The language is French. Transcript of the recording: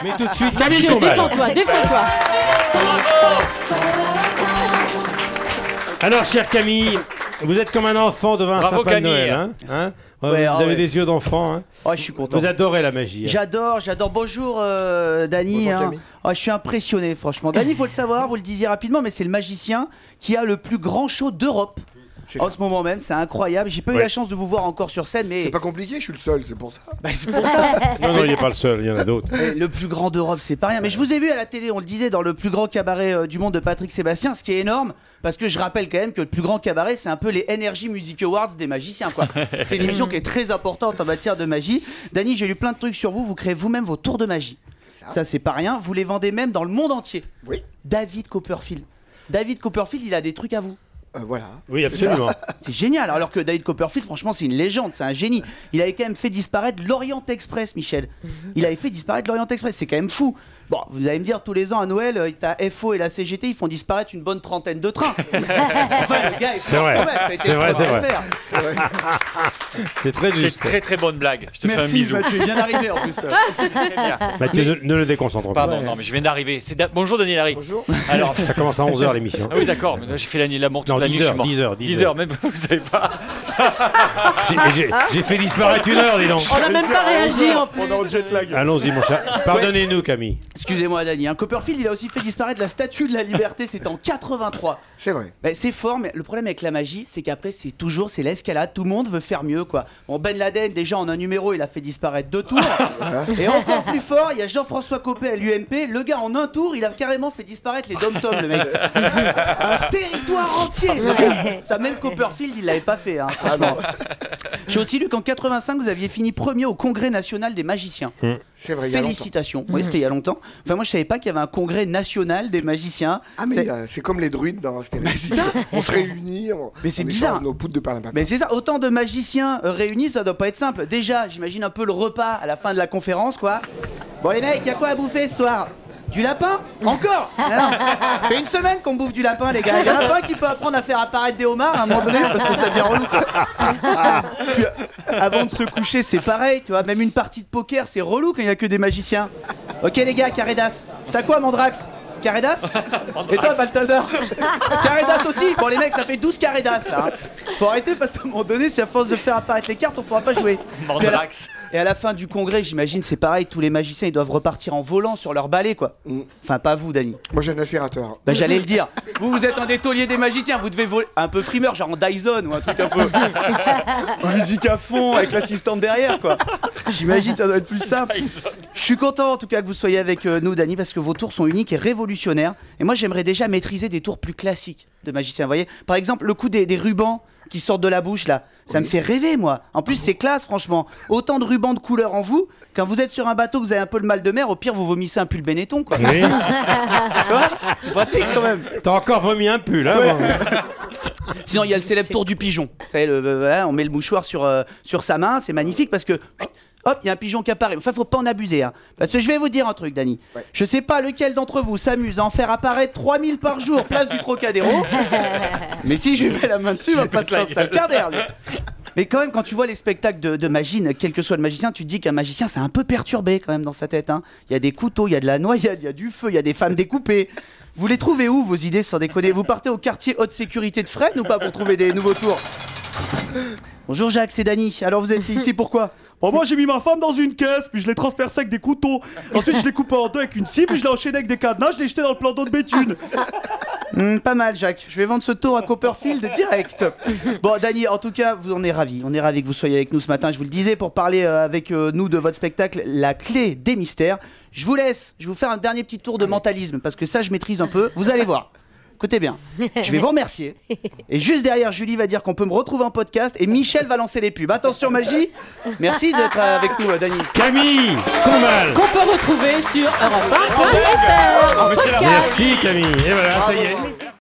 Mais tout de suite, Camille Combal. Défends-toi, défends-toi. Alors, chère Camille, vous êtes comme un enfant devant un sapin de Noël. Hein Ouais, vous avez des yeux d'enfant. Hein. Oh, je suis content. Vous adorez la magie. Hein. J'adore. Bonjour, Dany. Bonjour, hein. Camille. Oh, je suis impressionné, franchement. Dany, il faut le savoir, vous le disiez rapidement, mais c'est le magicien qui a le plus grand show d'Europe. En ce moment même, c'est incroyable. J'ai pas eu la chance de vous voir encore sur scène, mais. C'est pas compliqué, je suis le seul, c'est pour ça. Bah, c'est pour ça. Non, il n'est pas le seul, il y en a d'autres. Le plus grand d'Europe, c'est pas rien. Mais je vous ai vu à la télé, on le disait, dans le plus grand cabaret du monde de Patrick Sébastien, ce qui est énorme, parce que je rappelle quand même que le plus grand cabaret, c'est un peu les Energy Music Awards des magiciens, quoi. C'est une émission qui est très importante en matière de magie. Dany, j'ai lu plein de trucs sur vous. Vous créez vous-même vos tours de magie. Ça, c'est pas rien. Vous les vendez même dans le monde entier. Oui. David Copperfield. David Copperfield, il a des trucs à vous. Voilà. Oui, absolument. C'est génial. Alors que David Copperfield, franchement, c'est une légende, c'est un génie. Il avait quand même fait disparaître l'Orient Express, Michel. Il avait fait disparaître l'Orient Express, c'est quand même fou. Bon, vous allez me dire, tous les ans à Noël, t'as FO et la CGT, ils font disparaître une bonne trentaine de trains. Enfin, le gars, c'est vrai. C'est vrai. C'est très juste. C'est très bonne blague. Je te fais un Merci, bisou. Mathieu, il vient d'arriver en plus. Très bien. Mathieu, ne le déconcentre pas. Pardon, non, mais je viens d'arriver. Bonjour Daniel Harry. Bonjour. Alors, Ça commence à 11h l'émission. ah oui, d'accord, mais là, j'ai fait l'amour toute Non, la nuit. 10 je suis heures, mort. 10 heures, 10 heures, même vous savez pas. J'ai fait disparaître une heure, dis donc. On n'a même pas réagi en plus. Pendant le jet lag. Allons-y, mon chat. Pardonnez-nous, Camille. Excusez-moi, Dany. Copperfield, il a aussi fait disparaître la statue de la liberté, c'était en 83. C'est vrai. Bah, c'est fort, mais le problème avec la magie, c'est qu'après, c'est l'escalade. Tout le monde veut faire mieux, quoi. Bon, Ben Laden, déjà en un numéro, il a fait disparaître 2 tours. Et encore plus fort, il y a Jean-François Copé à l'UMP. Le gars, en un tour, il a carrément fait disparaître les dom-toms, le mec. Un territoire entier. Ça, même Copperfield, il l'avait pas fait. Hein. Ah, non. J'ai aussi lu qu'en 85, vous aviez fini premier au Congrès national des magiciens. C'est vrai. il y a longtemps. Félicitations. Oui, c'était il y a longtemps. Enfin, moi, je savais pas qu'il y avait un congrès national des magiciens. Ah, mais c'est comme les druides dans Astérix. c'est ça. On se réunit, on Mais c'est on bizarre. échange nos poudres de perlimpinpin. Mais c'est ça, autant de magiciens réunis, ça doit pas être simple. Déjà, j'imagine un peu le repas à la fin de la conférence, quoi. Bon, les mecs, y a quoi à bouffer ce soir? Du lapin? Encore? Non. Fait une semaine qu'on bouffe du lapin, les gars. Il y en a pas un qui peut apprendre à faire apparaître des homards à un moment donné, parce que ça devient relou, quoi. Puis, avant de se coucher, c'est pareil, tu vois. Même une partie de poker, c'est relou quand il y a que des magiciens. Ok, les gars, Carédas. T'as quoi, Mandrax? Carédas? Et toi, Balthazar? Carédas aussi? Bon, les mecs, ça fait 12 Carédas là. Hein. Faut arrêter parce qu'à un moment donné, si à force de faire apparaître les cartes, on pourra pas jouer. Mandrax. Et à la fin du congrès, j'imagine, c'est pareil, tous les magiciens ils doivent repartir en volant sur leur balai, quoi. Enfin, pas vous, Dany. Moi, j'ai un aspirateur. Bah, j'allais le dire. Vous êtes un des tauliers des magiciens, vous devez voler un peu frimeur, genre en Dyson ou un truc un peu. Musique à fond avec l'assistante derrière, quoi. J'imagine, ça doit être plus simple. Je suis content en tout cas que vous soyez avec nous, Dany, parce que vos tours sont uniques et révolutionnaires. Et moi, j'aimerais déjà maîtriser des tours plus classiques de magiciens. Vous voyez, par exemple, le coup des rubans qui sortent de la bouche là, ça me fait rêver, moi. En plus, c'est classe, franchement. Autant de rubans de couleur en vous. Quand vous êtes sur un bateau, que vous avez un peu le mal de mer, au pire, vous vomissez un pull Benetton, quoi. Oui. Tu vois, c'est pratique quand même. T'as encore vomi un pull, hein? Sinon, il y a le célèbre tour du pigeon. Vous savez, on met le mouchoir sur sa main, c'est magnifique parce que. Hop, il y a un pigeon qui apparaît. Enfin, faut pas en abuser, hein. Parce que je vais vous dire un truc, Dany. Ouais. Je sais pas lequel d'entre vous s'amuse à en faire apparaître 3000 par jour, place du Trocadéro. Mais si je lui mets la main dessus, il va pas se lancer un quart d'heure, lui. Mais quand même, quand tu vois les spectacles de magie, quel que soit le magicien, tu te dis qu'un magicien, c'est un peu perturbé quand même dans sa tête. Hein. Il y a des couteaux, il y a de la noyade, il y a du feu, il y a des femmes découpées. Vous les trouvez où, vos idées, sans déconner? Vous partez au quartier haute sécurité de Fresnes ou pas pour trouver des nouveaux tours? Bonjour Jacques, c'est Dany. Alors vous êtes ici pourquoi? Bon, moi j'ai mis ma femme dans une caisse, puis je l'ai transpercée avec des couteaux. Ensuite je l'ai coupée en deux avec une scie, puis je l'ai enchaîné avec des cadenas, je l'ai jeté dans le plan d'eau de Béthune. Pas mal Jacques, je vais vendre ce tour à Copperfield direct. Bon Dany, en tout cas, on est ravis que vous soyez avec nous ce matin. Je vous le disais, pour parler avec nous de votre spectacle La Clé des Mystères. Je vous faire un dernier petit tour de mentalisme, parce que ça je maîtrise un peu, vous allez voir. Écoutez bien, je vais vous remercier. Et juste derrière, Julie va dire qu'on peut me retrouver en podcast et Michel va lancer les pubs. Attention magie. Merci d'être avec nous, Dany. Camille Combal. Qu'on peut retrouver sur Europe 1.fr. Merci Camille. Et voilà, ça y est.